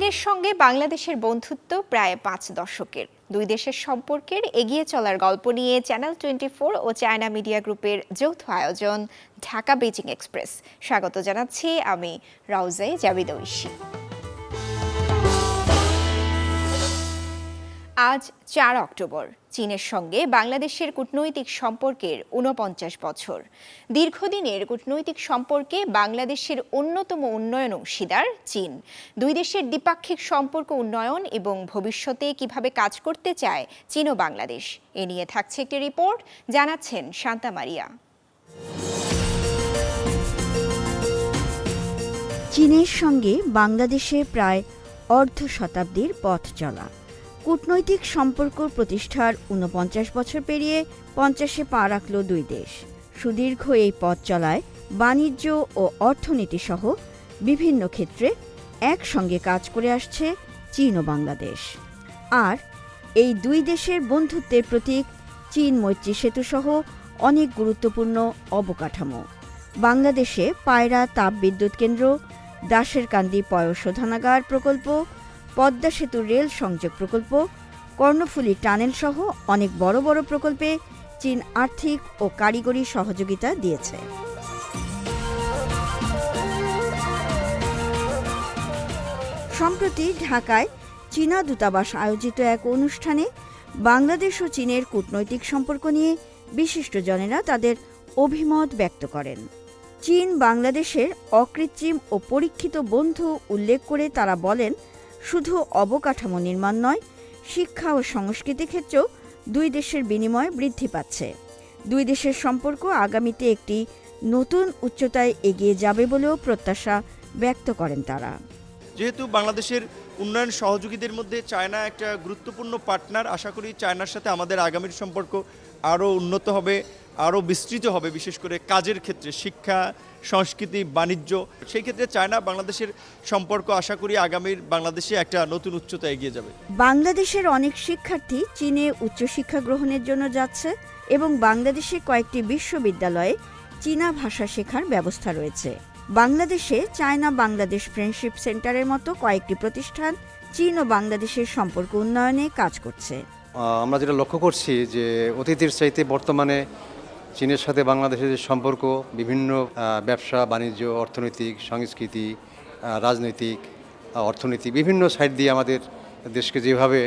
চীনের সঙ্গে বাংলাদেশের বন্ধুত্ব প্রায় 5 দশকের। দুই দেশের সম্পর্কের এগিয়ে চলার গল্প নিয়ে চ্যানেল 24 ও চায়না মিডিয়া গ্রুপের যৌথ আয়োজন ঢাকা বেজিং এক্সপ্রেস। স্বাগত জানাচ্ছি আমি রাউজে জাবিদ ঐশী। আজ 4 অক্টোবর চীনের সঙ্গে বাংলাদেশের কূটনৈতিক সম্পর্কের 49 বছর। দীর্ঘদিনের কূটনৈতিক সম্পর্কে বাংলাদেশের অন্যতম উন্নয়ন অংশীদার চীন। দুই দেশের দ্বিপাক্ষিক সম্পর্ক উন্নয়ন এবং ভবিষ্যতে কিভাবে কাজ করতে চায় চীন ও বাংলাদেশ, এ নিয়ে থাকছে একটি রিপোর্ট, জানাচ্ছেন শান্তা মারিয়া। চীনের সঙ্গে বাংলাদেশের প্রায় অর্ধ শতাব্দীর পথ চলা। কূটনৈতিক সম্পর্ক প্রতিষ্ঠার 49 বছর পেরিয়ে 50-এ পা রাখল দুই দেশ। সুদীর্ঘ এই পথ চলায় বাণিজ্য ও অর্থনীতি সহ বিভিন্ন ক্ষেত্রে একসঙ্গে কাজ করে আসছে চীন ও বাংলাদেশ। আর এই দুই দেশের বন্ধুত্বের প্রতীক চীন মৈত্রী সেতু সহ অনেক গুরুত্বপূর্ণ অবকাঠামো। বাংলাদেশে পায়রা তাপবিদ্যুৎ কেন্দ্র, দাসেরকান্দি পয় শোধনাগার প্রকল্প, পদ্মা সেতু রেল সংযোগ প্রকল্প, কর্ণফুলী টানেল সহ অনেক বড় বড় প্রকল্পে চীন আর্থিক ও কারিগরি সহযোগিতা দিয়েছে। সম্প্রতি ঢাকায় চীনা দূতাবাস আয়োজিত এক অনুষ্ঠানে বাংলাদেশ ও চীনের কূটনৈতিক সম্পর্ক নিয়ে বিশিষ্টজনেরা তাদের অভিমত ব্যক্ত করেন। চীন বাংলাদেশের অকৃত্রিম ও পরীক্ষিত বন্ধু উল্লেখ করে তারা বলেন, শুধু অবকাঠামো নির্মাণ নয়, শিক্ষা ও সংস্কৃতি ক্ষেত্রেও দুই দেশের বিনিময় বৃদ্ধি পাচ্ছে। দুই দেশের সম্পর্ক আগামীতে একটি নতুন উচ্চতায় এগিয়ে যাবে বলেও প্রত্যাশা ব্যক্ত করেন তারা। যেহেতু বাংলাদেশের উন্নয়ন সহযোগীদের মধ্যে চায়না একটা গুরুত্বপূর্ণ পার্টনার, আশা করি চায়নার সাথে আমাদের আগামীর সম্পর্ক আরও উন্নত হবে, আরও বিস্তৃত হবে, বিশেষ করে কাজের ক্ষেত্রে, শিক্ষা, সংস্কৃতি, বাণিজ্য। সেই ক্ষেত্রে চায়না বাংলাদেশের সম্পর্ক আশা করি আগামীর বাংলাদেশে একটা নতুন উচ্চতা এগিয়ে যাবে। বাংলাদেশের অনেক শিক্ষার্থী চীনে উচ্চশিক্ষা গ্রহণের জন্য যাচ্ছে এবং বাংলাদেশে কয়েকটি বিশ্ববিদ্যালয়ে চীনা ভাষা শেখার ব্যবস্থা রয়েছে। বাংলাদেশে চায়না বাংলাদেশ ফ্রেন্ডশিপ সেন্টারের মতো কয়েকটি প্রতিষ্ঠান চীন ও বাংলাদেশের সম্পর্ক উন্নয়নে কাজ করছে। আমরা যেটা লক্ষ্য করছি যে অতীতের চাইতে বর্তমানে চীনের সাথে বাংলাদেশের যে সম্পর্ক বিভিন্ন ব্যবসা বাণিজ্য, অর্থনৈতিক, সংস্কৃতি, রাজনৈতিক, অর্থনীতি বিভিন্ন সাইড দিয়ে আমাদের দেশকে যেভাবে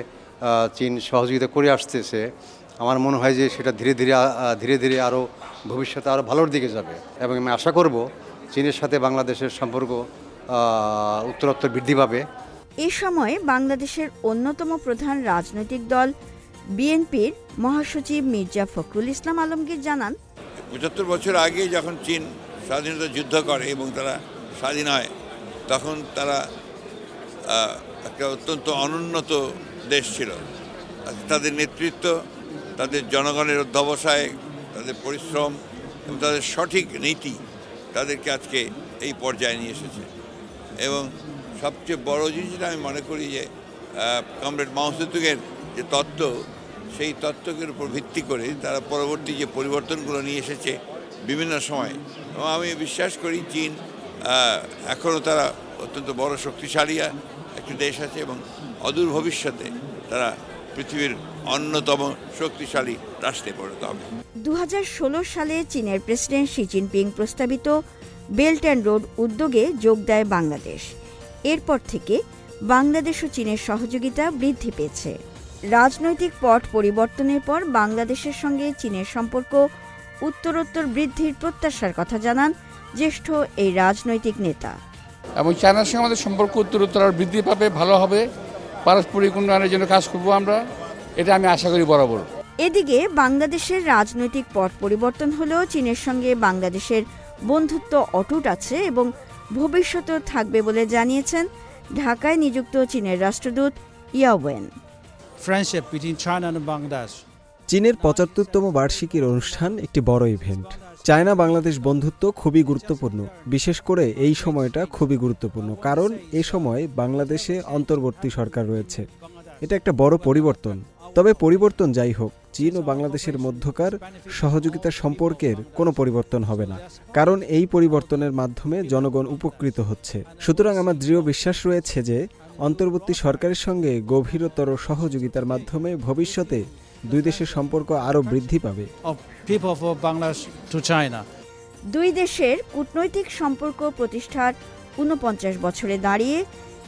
চীন সহযোগিতা করে আসতেছে, আমার মনে হয় যে সেটা ধীরে ধীরে আরও ভবিষ্যতে আরও ভালোর দিকে যাবে এবং আমি আশা করব চীনের সাথে বাংলাদেশের সম্পর্ক উত্তরোত্তর বৃদ্ধি পাবে। এ সময় বাংলাদেশের অন্যতম প্রধান রাজনৈতিক দল বিএনপির মহাসচিব মির্জা ফখরুল ইসলাম আলমগীর জানান, 75 বছর আগে যখন চীন স্বাধীনতা যুদ্ধ করে এবং তারা স্বাধীন হয়, তখন তারা একটা অত্যন্ত অনুন্নত দেশ ছিল। তাদের নেতৃত্ব, তাদের জনগণের অধ্যবসায়, তাদের পরিশ্রম এবং তাদের সঠিক নীতি তাদেরকে আজকে এই পর্যায়ে নিয়ে এসেছে। এবং সবচেয়ে বড় জিনিসটা আমি মনে করি যে কমরেড মাও সেতুংয়ের যে তত্ত্ব, সেই তত্ত্বের উপর ভিত্তি করে তারা পরবর্তী যে পরিবর্তনগুলো নিয়ে এসেছে বিভিন্ন সময়, এবং আমি বিশ্বাস করি চীন এখনও তারা অত্যন্ত বড় শক্তিশালী একটি দেশ আছে এবং অদূর ভবিষ্যতে তারা পৃথিবীর অন্যতম শক্তিশালী রাষ্ট্রে পরিণত হবে। 2016 সালে চীনের প্রেসিডেন্ট শি জিনপিং প্রস্তাবিত বেল্ট অ্যান্ড রোড উদ্যোগে যোগ দেয় বাংলাদেশ। এরপর থেকে বাংলাদেশ ও চীনের সহযোগিতা বৃদ্ধি পেয়েছে। রাজনৈতিক পট পরিবর্তনের পর বাংলাদেশের সঙ্গে চীনের সম্পর্ক উত্তরোত্তর বৃদ্ধির প্রত্যাশার কথা জানান জ্যেষ্ঠ এই রাজনৈতিক নেতা। এবং চায়নার সঙ্গে আমাদের সম্পর্ক উত্তরোত্তর আর বৃদ্ধি পাবে, ভালো হবে, পারস্পরিক উন্নয়নের জন্য কাজ করবো আমরা, এটা আমি আশা করি বরাবর। এদিকে বাংলাদেশের রাজনৈতিক পট পরিবর্তন হলেও চীনের সঙ্গে বাংলাদেশের বন্ধুত্ব অটুট আছে এবং ভবিষ্যতেও থাকবে বলে জানিয়েছেন ঢাকায় নিযুক্ত চীনের রাষ্ট্রদূত ইয়াওয়েন। Friendship between China and Bangladesh. চীনের 75তম বার্ষিকীর অনুষ্ঠান একটি বড় ইভেন্ট। চায়না বাংলাদেশ বন্ধুত্ব খুবই গুরুত্বপূর্ণ, বিশেষ করে এই সময়টা খুবই গুরুত্বপূর্ণ, কারণ এ সময় বাংলাদেশে অন্তর্বর্তী সরকার রয়েছে। এটা একটা বড় পরিবর্তন। তবে পরিবর্তন যাই হোক, চীন ও বাংলাদেশের মধ্যকার সহযোগিতা সম্পর্কের কোনো পরিবর্তন হবে না, কারণ এই পরিবর্তনের মাধ্যমে জনগণ উপকৃত হচ্ছে। সুতরাং আমার দৃঢ় বিশ্বাস রয়েছে যে অন্তর্বর্তী সরকারের সঙ্গে গভীরতর সহযোগিতার মাধ্যমে ভবিষ্যতে দুই দেশের সম্পর্ক আরও বৃদ্ধি পাবে। of people of Bangladesh to China. দুই দেশের কূটনৈতিক সম্পর্ক প্রতিষ্ঠার ৪৯ বছরে দাঁড়িয়ে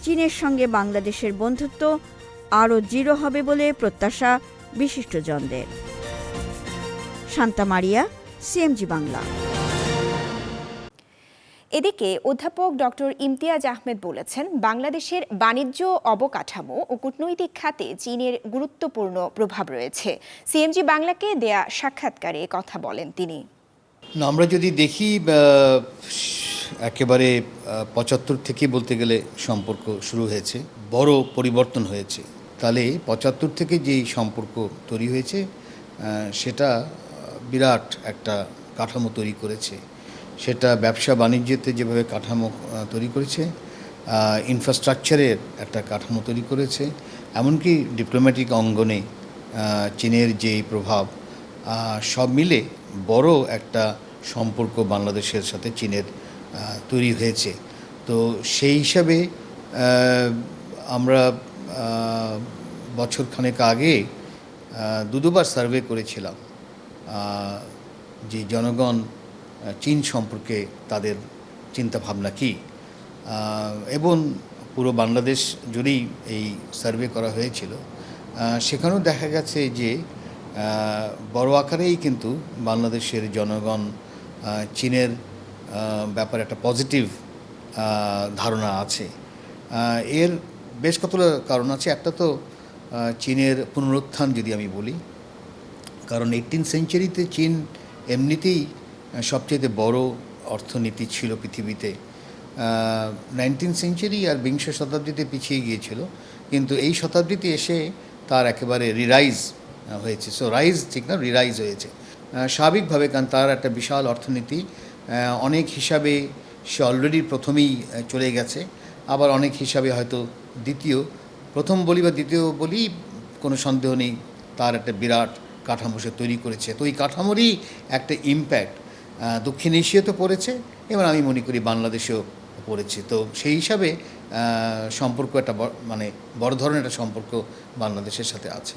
চীনের সঙ্গে বাংলাদেশের বন্ধুত্ব আরও দৃঢ় হবে বলে প্রত্যাশা বিশিষ্টজনদের। Shanta Maria, CMG Bangla. এদিকে অধ্যাপক ডক্টর ইমতিয়াজ আহমেদ বলেছেন, বাংলাদেশের বাণিজ্য অবকাঠামো ও কূটনৈতিক খাতে চীনের গুরুত্বপূর্ণ প্রভাব রয়েছে। সিএমজি বাংলাকে দেয়া সাক্ষাৎকারে কথা বলেন তিনি। আমরা যদি দেখি একেবারে ৭৫ থেকে বলতে গেলে সম্পর্ক শুরু হয়েছে, বড় পরিবর্তন হয়েছে। তাহলে ৭৫ থেকে যেই সম্পর্ক তৈরি হয়েছে সেটা বিরাট একটা কাঠামো তৈরি করেছে। সেটা ব্যবসা বাণিজ্যতে যেভাবে কাঠামো তৈরি করেছে, ইনফ্রাস্ট্রাকচারের একটা কাঠামো তৈরি করেছে, এমনকি ডিপ্লোম্যাটিক অঙ্গনে চীনের যেই প্রভাব, সব মিলে বড় একটা সম্পর্ক বাংলাদেশের সাথে চীনের তৈরি হয়েছে। তো সেই হিসাবে আমরা বছরখানেক আগে দুবার সার্ভে করেছিলাম যে জনগণ চীন সম্পর্কে তাদের চিন্তাভাবনা কী, এবং পুরো বাংলাদেশ জুড়েই এই সার্ভে করা হয়েছিল। সেখানেও দেখা গেছে যে বড় আকারেই কিন্তু বাংলাদেশের জনগণ চীনের ব্যাপারে একটা পজিটিভ ধারণা আছে। এর বেশ কতগুলো কারণ আছে। একটা তো চীনের পুনরুত্থান যদি আমি বলি, কারণ 18th সেঞ্চুরিতে চীন এমনিতেই সবচেয়ে বড় অর্থনীতি ছিল পৃথিবীতে। 19th সেঞ্চুরি আর বিংশ শতাব্দীতে পিছিয়ে গিয়েছিল, কিন্তু এই শতাব্দীতে এসে তার একেবারে রিরাইজ হয়েছে। সো রাইজ ঠিক না, রিরাইজ হয়েছে স্বাভাবিকভাবে, কারণ তার একটা বিশাল অর্থনীতি। অনেক হিসাবে সে অলরেডি প্রথমেই চলে গেছে, আবার অনেক হিসাবে হয়তো প্রথম বলি বা দ্বিতীয় বলি কোনো সন্দেহ নেই, তার একটা বিরাট কাঠামো সে তৈরি করেছে। তো এই কাঠামোরই একটা ইম্প্যাক্ট দক্ষিণ এশিয়াতে পড়েছে, এবং আমি মনে করি বাংলাদেশেও পড়েছে। তো সেই হিসাবে সম্পর্ক একটা বড় ধরনের একটা সম্পর্ক বাংলাদেশের সাথে আছে।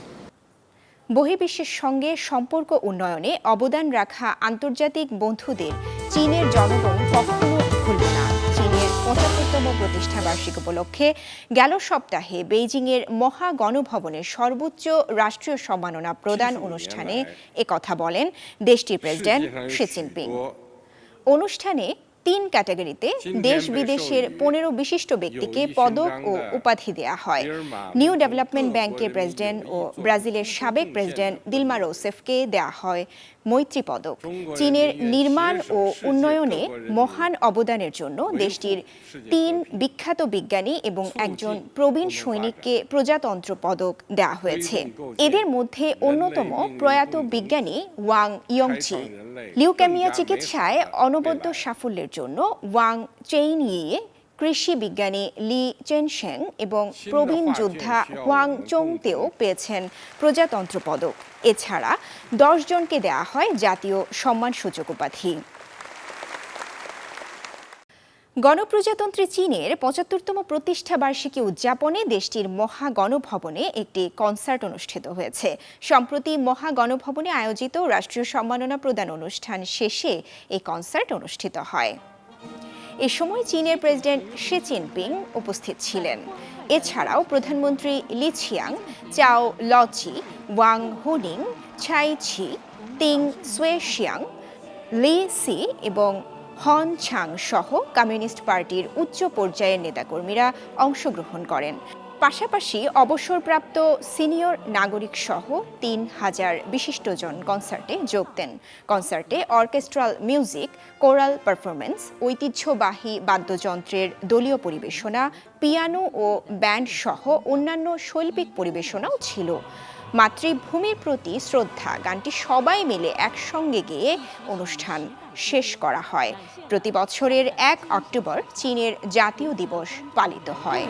বহির্বিশ্বের সঙ্গে সম্পর্ক উন্নয়নে অবদান রাখা আন্তর্জাতিক বন্ধুদের চীনের জনগণ কখনো ভুলবে না। চীনের ৭৫তম প্রতিষ্ঠা বার্ষিকী উপলক্ষে গেল সপ্তাহে বেইজিংয়ের মহাগণভবনের সর্বোচ্চ রাষ্ট্রীয় সম্মাননা প্রদান অনুষ্ঠানে একথা বলেন দেশটির প্রেসিডেন্ট শি জিনপিং। অনুষ্ঠানে 3 ক্যাটাগরিতে দেশ বিদেশের 15 বিশিষ্ট ব্যক্তিকে পদক ও উপাধি দেয়া হয়। নিউ ডেভেলপমেন্ট ব্যাংকের প্রেসিডেন্ট ও ব্রাজিলের সাবেক প্রেসিডেন্ট দিলমা রোসেফকে দেয়া হয় মৈত্রী পদক। চীনের নির্মাণ ও উন্নয়নে মহান অবদানের জন্য দেশটির 3 বিখ্যাত বিজ্ঞানী এবং একজন প্রবীণ সৈনিককে প্রজাতন্ত্র পদক দেয়া হয়েছে। এদের মধ্যে অন্যতম প্রয়াত বিজ্ঞানী ওয়াং ইয়ংচি। লিউকেমিয়া চিকিৎসায় অনবদ্য সাফল্যের জন্য ওয়াং চেইনইয়ে, কৃষি বিজ্ঞানী লি চেনশেং এবং প্রবীণ যোদ্ধা হোয়াং চোংতেও পেয়েছেন প্রজাতন্ত্র পদক। এছাড়া 10 জনকে দেয়া হয় জাতীয় সম্মানসূচক উপাধি। গণপ্রজাতন্ত্রী চীনের ৭৫তম প্রতিষ্ঠা বার্ষিকী উদযাপনে দেশটির মহাগণভবনে একটি কনসার্ট অনুষ্ঠিত হয়েছে। সম্প্রতি মহাগণভবনে আয়োজিত রাষ্ট্রীয় সম্মাননা প্রদান অনুষ্ঠান শেষে এই কনসার্ট অনুষ্ঠিত হয়। এ সময় চীনের প্রেসিডেন্ট শি জিনপিং উপস্থিত ছিলেন। এছাড়াও প্রধানমন্ত্রী লি ছিয়াং, চাও লচি, ওয়াং হুনিং, ছাই ছি, তিং সুয়েশিয়াং, লি সি এবং হন ছাং সহ কমিউনিস্ট পার্টির উচ্চ পর্যায়ের নেতাকর্মীরা অংশগ্রহণ করেন। পাশাপাশি অবসরপ্রাপ্ত সিনিয়র নাগরিক সহ 3000 বিশিষ্টজন কনসার্টে যোগ দেন। কনসার্টে অর্কেস্ট্রাল মিউজিক, কোরাল পারফরমেন্স, ঐতিহ্যবাহী বাদ্যযন্ত্রের দলীয় পরিবেশনা, পিয়ানো ও ব্যান্ড সহ অন্যান্য শৈল্পিক পরিবেশনাও ছিল। মাতৃভূমির প্রতি শ্রদ্ধা গানটি সবাই মিলে একসঙ্গে গেয়ে অনুষ্ঠান শেষ করা হয়। প্রতি বছরের 1 অক্টোবর চীনের জাতীয় দিবস পালিত হয়।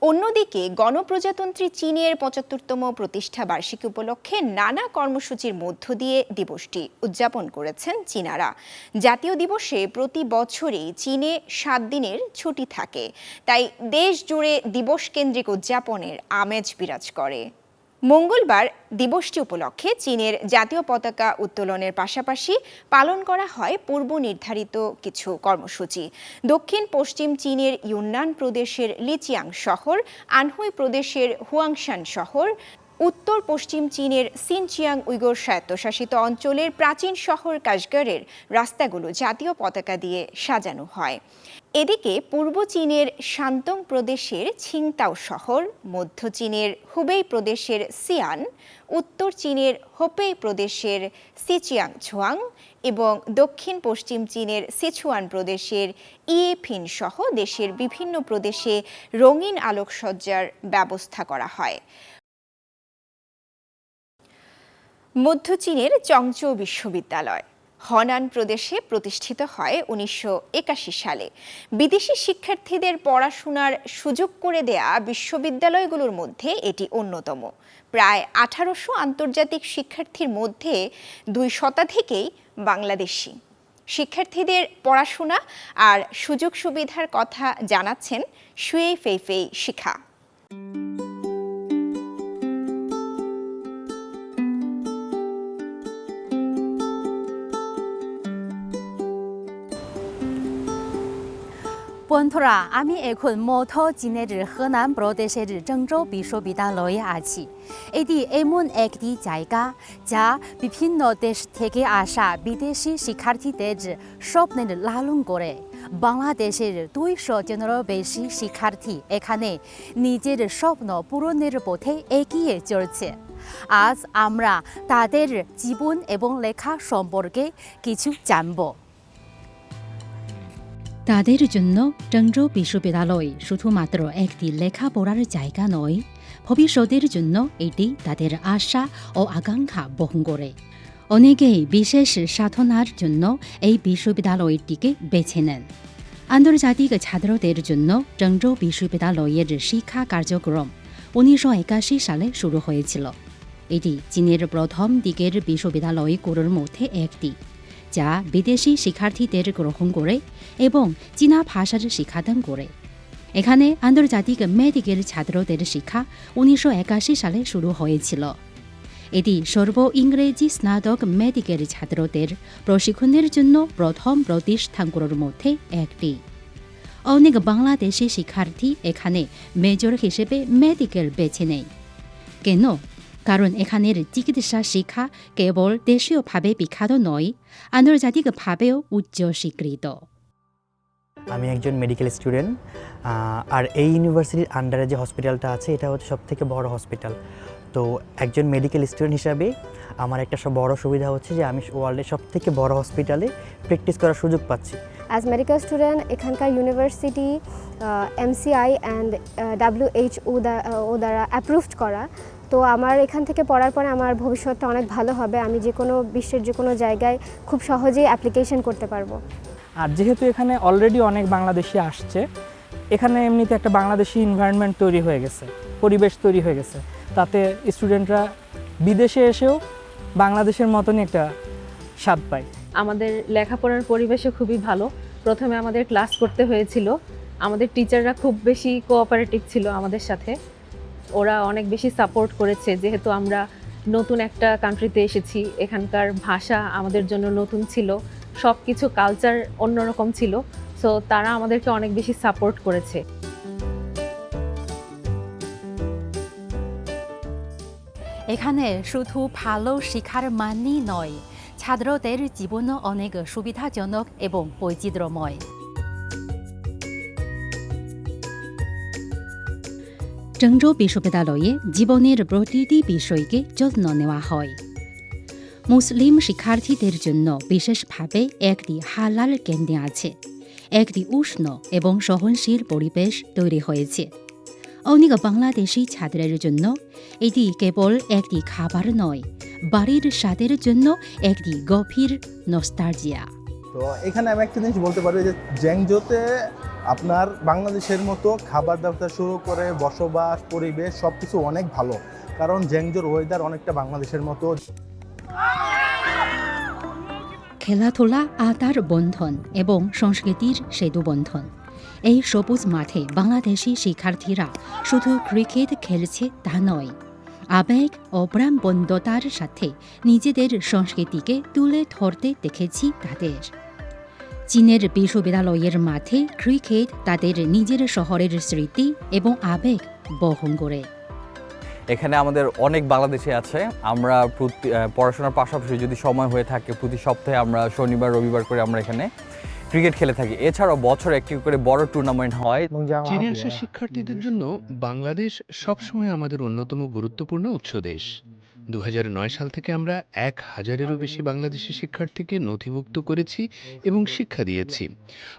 অন্যদিকে গণপ্রজাতন্ত্রী চীনের ৭৫তম প্রতিষ্ঠা বার্ষিকী উপলক্ষে নানা কর্মসূচির মধ্য দিয়ে দিবসটি উদযাপন করেছেন চীনারা। জাতীয় দিবসে প্রতি বছরই চীনে ৭ দিনের ছুটি থাকে, তাই দেশ জুড়ে দিবস কেন্দ্রিক উদযাপনের আমেজ বিরাজ করে। মঙ্গলবার দিবসটি উপলক্ষে চীনের জাতীয় পতাকা উত্তোলনের পাশাপাশি পালন করা হয় পূর্ব নির্ধারিত কিছু কর্মসূচি। দক্ষিণ পশ্চিম চীনের ইউন্নান প্রদেশের লিচিয়াং শহর, আনহুই প্রদেশের হুয়াংশান শহর, উত্তর পশ্চিম চীনের সিনচিয়াং উইগর স্বায়ত্তশাসিত অঞ্চলের প্রাচীন শহর কাশগারের রাস্তাগুলো জাতীয় পতাকা দিয়ে সাজানো হয়। এদিকে পূর্ব চীনের শান্তং প্রদেশের ছিংতাও শহর, মধ্য চীনের হুবেই প্রদেশের সিয়ান, উত্তর চীনের হোপেই প্রদেশের সিচিয়াং ঝুয়াং এবং দক্ষিণ পশ্চিম চীনের সিচুয়ান প্রদেশের ইয়েফিন সহ দেশের বিভিন্ন প্রদেশে রঙিন আলোকসজ্জার ব্যবস্থা করা হয়। মধ্য চীনের চংচৌ বিশ্ববিদ্যালয় হনান প্রদেশে প্রতিষ্ঠিত হয় ১৯৮১ সালে। বিদেশি শিক্ষার্থীদের পড়াশোনার সুযোগ করে দেয়া বিশ্ববিদ্যালয়গুলোর মধ্যে এটি অন্যতম। প্রায় ১৮০০ আন্তর্জাতিক শিক্ষার্থীর মধ্যে ২ শতাধিকই বাংলাদেশি। শিক্ষার্থীদের পড়াশোনা আর সুযোগ সুবিধার কথা জানাচ্ছেন শুয়ে ফেইফেই শিখা। বন্ধুরা, আমি এখন মধ্য চীনের হেনান প্রদেশের চংচৌ বিশ্ববিদ্যালয়ে আছি। এটি এমন একটি জায়গা যা বিভিন্ন দেশ থেকে আসা বিদেশি শিক্ষার্থীদের স্বপ্নের লালন করে। বাংলাদেশের ২০০ জনেরও বেশি শিক্ষার্থী এখানে নিজের স্বপ্ন পূরণের পথে এগিয়ে চলছে। আজ আমরা তাদের জীবন এবং লেখা সম্পর্কে কিছু জানব। তাদের জন্য চংচৌ বিশ্ববিদ্যালয় শুধুমাত্র একটি লেখাপড়ার জায়গা নয়, ভবিষ্যতের জন্য এটি তাদের আশা ও আকাঙ্ক্ষা বহন করে। অনেকেই বিশেষ সাধনার জন্য এই বিশ্ববিদ্যালয়টিকে বেছে নেন। আন্তর্জাতিক ছাত্রদের জন্য চংচৌ বিশ্ববিদ্যালয়ের শিক্ষা কার্যক্রম ১৯৮১ সালে শুরু হয়েছিল। এটি চীনের প্রথম দিকের বিশ্ববিদ্যালয়গুলোর মধ্যে একটি, যা বিদেশি শিক্ষার্থীদের গ্রহণ করে এবং চীনা ভাষার শিক্ষাদান করে। এখানে আন্তর্জাতিক মেডিকেল ছাত্রদের শিক্ষা ১৯৮১ সালে শুরু হয়েছিল। এটি সর্ব ইংরেজি স্নাতক মেডিকেল ছাত্রদের প্রশিক্ষণের জন্য প্রথম প্রতিষ্ঠানগুলোর মধ্যে একটি। অনেক বাংলাদেশি শিক্ষার্থী এখানে মেজর হিসেবে মেডিকেল বেছে নেয়। কেন? কারণ এখানের চিকিৎসা শিক্ষা কেবল দেশীয়ভাবে বিখ্যাত নয়, আন্তর্জাতিকভাবেও উচ্চ স্বীকৃত। আমি একজন মেডিকেল স্টুডেন্ট, আর এই ইউনিভার্সিটির আন্ডারে যে হসপিটালটা আছে এটা হচ্ছে সবথেকে বড় হসপিটাল। তো একজন মেডিকেল স্টুডেন্ট হিসাবে আমার একটা বড় সুবিধা হচ্ছে যে আমি ওয়ার্ল্ডের সবথেকে বড় হসপিটালে প্র্যাকটিস করার সুযোগ পাচ্ছি। অ্যাজ মেডিকেল স্টুডেন্ট এখানকার ইউনিভার্সিটি MCI অ্যান্ড WHO দ্বারা অ্যাপ্রুভড করা। তো আমার এখান থেকে পড়ার পরে আমার ভবিষ্যৎটা অনেক ভালো হবে। আমি যে কোনো বিশ্বের যে কোনো জায়গায় খুব সহজেই অ্যাপ্লিকেশন করতে পারবো। আর যেহেতু এখানে অলরেডি অনেক বাংলাদেশি আসছে, এখানে এমনিতে একটা বাংলাদেশি এনভায়রনমেন্ট তৈরি হয়ে গেছে, পরিবেশ তৈরি হয়ে গেছে। তাতে স্টুডেন্টরা বিদেশে এসেও বাংলাদেশের মতনই একটা স্বাদ পায়। আমাদের লেখাপড়ার পরিবেশও খুবই ভালো। প্রথমে আমাদের ক্লাস করতে হয়েছিল, আমাদের টিচাররা খুব বেশি কোঅপারেটিভ ছিল আমাদের সাথে। ওরা অনেক বেশি সাপোর্ট করেছে, যেহেতু আমরা নতুন একটা কান্ট্রিতে এসেছি, এখানকার ভাষা আমাদের জন্য নতুন ছিল, সব কিছু কালচার অন্যরকম ছিল। সো তারা আমাদেরকে অনেক বেশি সাপোর্ট করেছে। এখানে শুধু ভালো শিক্ষার মানই নয়, ছাত্রদের জীবনও অনেক সুবিধাজনক এবং বৈচিত্র্যময়। চংচৌ বিশ্ববিদ্যালয়ে জীবনের প্রতিটি বিষয়কে যত্ন নেওয়া হয়। মুসলিম শিক্ষার্থীদের জন্য বিশেষভাবে একটি হালাল ক্যান্টিন আছে। একটি উষ্ণ এবং সহনশীল পরিবেশ তৈরি হয়েছে। অনেক বাংলাদেশি ছাত্রের জন্য এটি কেবল একটি খাবার নয়, বাড়ির স্বাদের জন্য একটি গভীর নস্টালজিয়া। তো এখানে আমি একটা জিনিস বলতে পারি যে জ্যাংজোতে আপনার বাংলাদেশের মতো খাবার দাবার শুরু করে বসবাস পরিবেশ সব কিছু অনেক ভালো, কারণ জ্যাংজোর ওয়েদার অনেকটা বাংলাদেশের মতো। খেলাধুলা আতার বন্ধন এবং সংস্কৃতির সেতু বন্ধন। এই সবুজ মাঠে বাংলাদেশি শিক্ষার্থীরা শুধু ক্রিকেট খেলছে তা নয়, আবেগ ও প্রাণবন্ধতার সাথে নিজেদের সংস্কৃতিকে তুলে ধরতে দেখেছি তাদের। চীনের বিশ্ববিদ্যালয়ের মাঠে ক্রিকেট তাদের নিজের শহরের স্মৃতি এবং আবেগ বহন করে। এখানে আমাদের অনেক বাংলাদেশি আছে। আমরা পড়াশোনার পাশাপাশি যদি সময় হয়ে থাকে প্রতি সপ্তাহে আমরা শনিবার রবিবার করে আমরা এখানে ক্রিকেট খেলে থাকি। এছাড়াও বছরে একটি করে বড় টুর্নামেন্ট হয়। চীনে আসা শিক্ষার্থীদের জন্য বাংলাদেশ সবসময় আমাদের অন্যতম গুরুত্বপূর্ণ উৎস দেশ। 2009 সাল থেকে আমরা 1000-এরও বেশি বাংলাদেশি শিক্ষার্থীকে নথিভুক্ত করেছি এবং শিক্ষা দিয়েছি।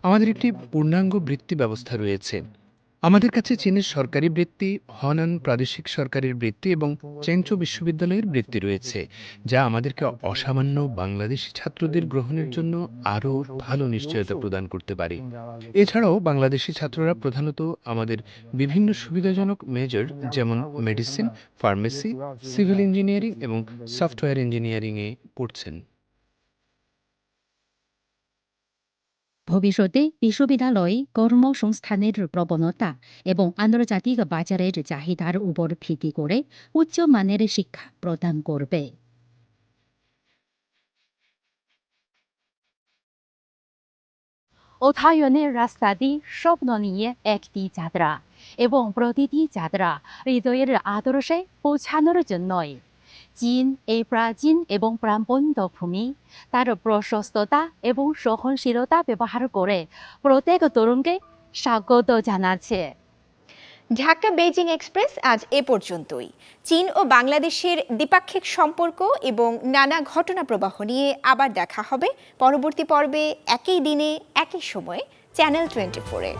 আমাদের একটি পূর্ণাঙ্গ বৃত্তি ব্যবস্থা রয়েছে। আমাদের কাছে চীনের সরকারি বৃত্তি, হনান প্রাদেশিক সরকারের বৃত্তি এবং চেংচো বিশ্ববিদ্যালয়ের বৃত্তি রয়েছে, যা আমাদেরকে অসামান্য বাংলাদেশি ছাত্রদের গ্রহণের জন্য আরও ভালো নিশ্চয়তা প্রদান করতে পারে। এছাড়াও বাংলাদেশি ছাত্ররা প্রধানত আমাদের বিভিন্ন সুবিধাজনক মেজর যেমন মেডিসিন, ফার্মেসি, সিভিল ইঞ্জিনিয়ারিং এবং সফটওয়্যার ইঞ্জিনিয়ারিংয়ে পড়ছেন। ভবিষ্যতে বিশ্ববিদ্যালয় কর্মসংস্থানের প্রবণতা এবং আন্তর্জাতিক বাজারের চাহিদার উপর ভিত্তি করে উচ্চমানের শিক্ষা প্রদান করবে। অধ্যয়নের রাস্তাটি স্বপ্ন নিয়ে একটি যাত্রা এবং প্রতিটি যাত্রা হৃদয়ের আদর্শে পৌঁছানোর জন্যই। চীন এই প্রাচীন এবং প্রাণবন্ত ভূমি তার প্রশস্ততা এবং সহনশীলতা ব্যবহার করে প্রত্যেক তরুণকে স্বাগত জানাচ্ছে। ঢাকা বেইজিং এক্সপ্রেস আজ এ পর্যন্তই। চীন ও বাংলাদেশের দ্বিপাক্ষিক সম্পর্ক এবং নানা ঘটনা প্রবাহ নিয়ে আবার দেখা হবে পরবর্তী পর্বে, একই দিনে একই সময়ে চ্যানেল 24-এ।